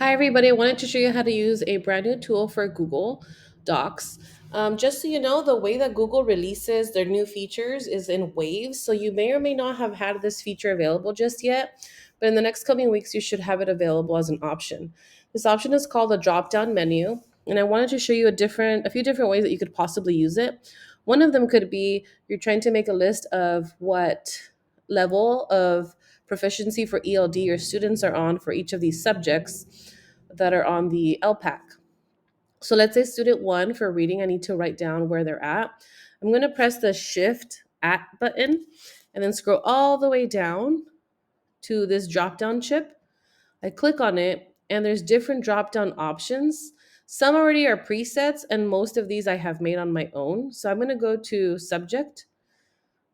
Hi, everybody. I wanted to show you how to use a brand new tool for Google Docs. Just so you know, the way that Google releases their new features is in waves. So you may or may not have had this feature available just yet, but in the next coming weeks, you should have it available as an option. This option is called a drop-down menu, and I wanted to show you a few different ways that you could possibly use it. One of them could be you're trying to make a list of what level of proficiency for ELD your students are on for each of these subjects that are on the LPAC. So let's say student one for reading, I need to write down where they're at. I'm going to press the shift at button and then scroll all the way down to this drop down chip. I click on it and there's different drop down options. Some already are presets and most of these I have made on my own. So I'm going to go to subject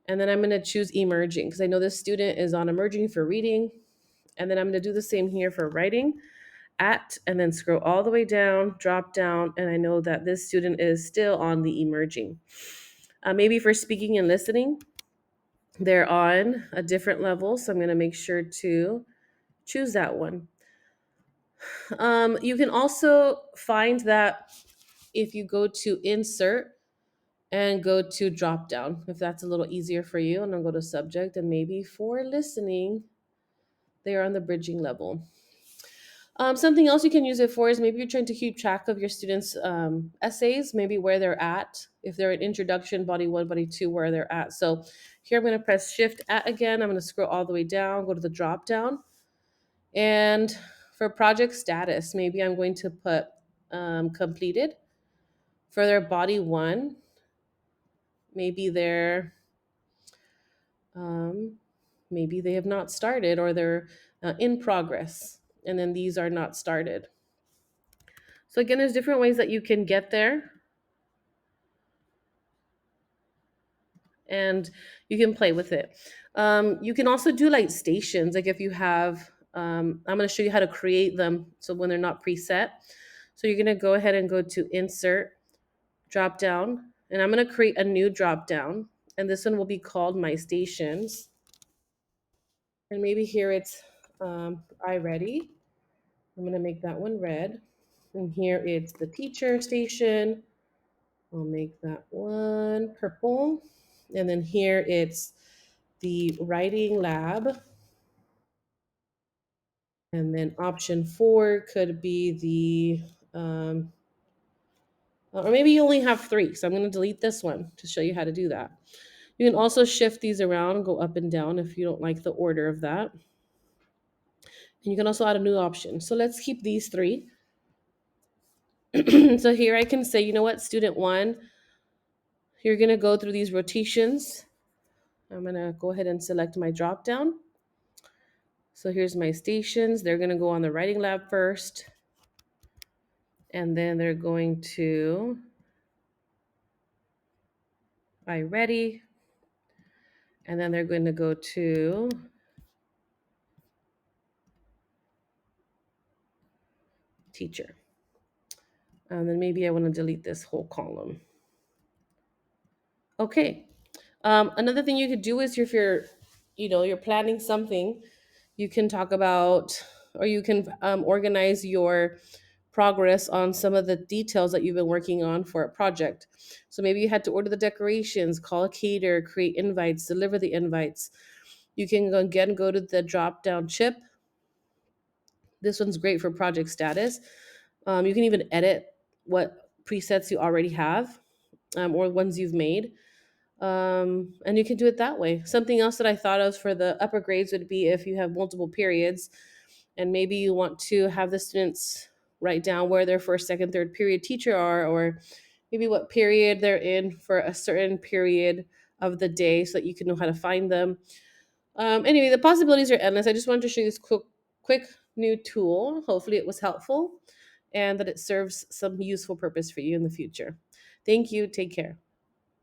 and then I'm going to choose emerging because I know this student is on emerging for reading. And then I'm going to do the same here for writing at, and then scroll all the way down, drop down, and I know that this student is still on the emerging. Maybe for speaking and listening, they're on a different level, so I'm going to make sure to choose that one. You can also find that if you go to insert and go to drop down, if that's a little easier for you, and I'll go to subject, and maybe for listening, they are on the bridging level. Something else you can use it for is maybe you're trying to keep track of your students' essays, maybe where they're at. If they're in introduction, body one, body two, where they're at. So here I'm going to press shift at again. I'm going to scroll all the way down, go to the drop down. And for project status, maybe I'm going to put completed. For their body one, maybe they're um, maybe they have not started or they're in progress. And then these are not started. So again, there's different ways that you can get there and you can play with it. You can also do like stations, like if you have, I'm going to show you how to create them so when they're not preset. So you're going to go ahead and go to insert, drop down, and I'm going to create a new drop down. And this one will be called my stations. And maybe here it's I ready. I'm going to make that one red. And here it's the teacher station. I'll make that one purple. And then here it's the writing lab. And then option four could be or maybe you only have three. So I'm going to delete this one to show you how to do that. You can also shift these around and go up and down if you don't like the order of that. And you can also add a new option. So let's keep these three. So here I can say, you know what, student one, you're going to go through these rotations. I'm going to go ahead and select my drop down. So here's my stations. They're going to go on the writing lab first. And then they're going to I ready. And then they're going to go to teacher. And then maybe I want to delete this whole column. Okay. Another thing you could do is if you're planning something, you can talk about or you can organize your progress on some of the details that you've been working on for a project. So maybe you had to order the decorations, call a caterer, create invites, deliver the invites. You can again go to the drop down chip. This one's great for project status. You can even edit what presets you already have or ones you've made. And you can do it that way. Something else that I thought of for the upper grades would be if you have multiple periods and maybe you want to have the students write down where their first, second, third period teacher are, or maybe what period they're in for a certain period of the day so that you can know how to find them. Anyway, the possibilities are endless. I just wanted to show you this quick new tool. Hopefully, it was helpful and that it serves some useful purpose for you in the future. Thank you. Take care.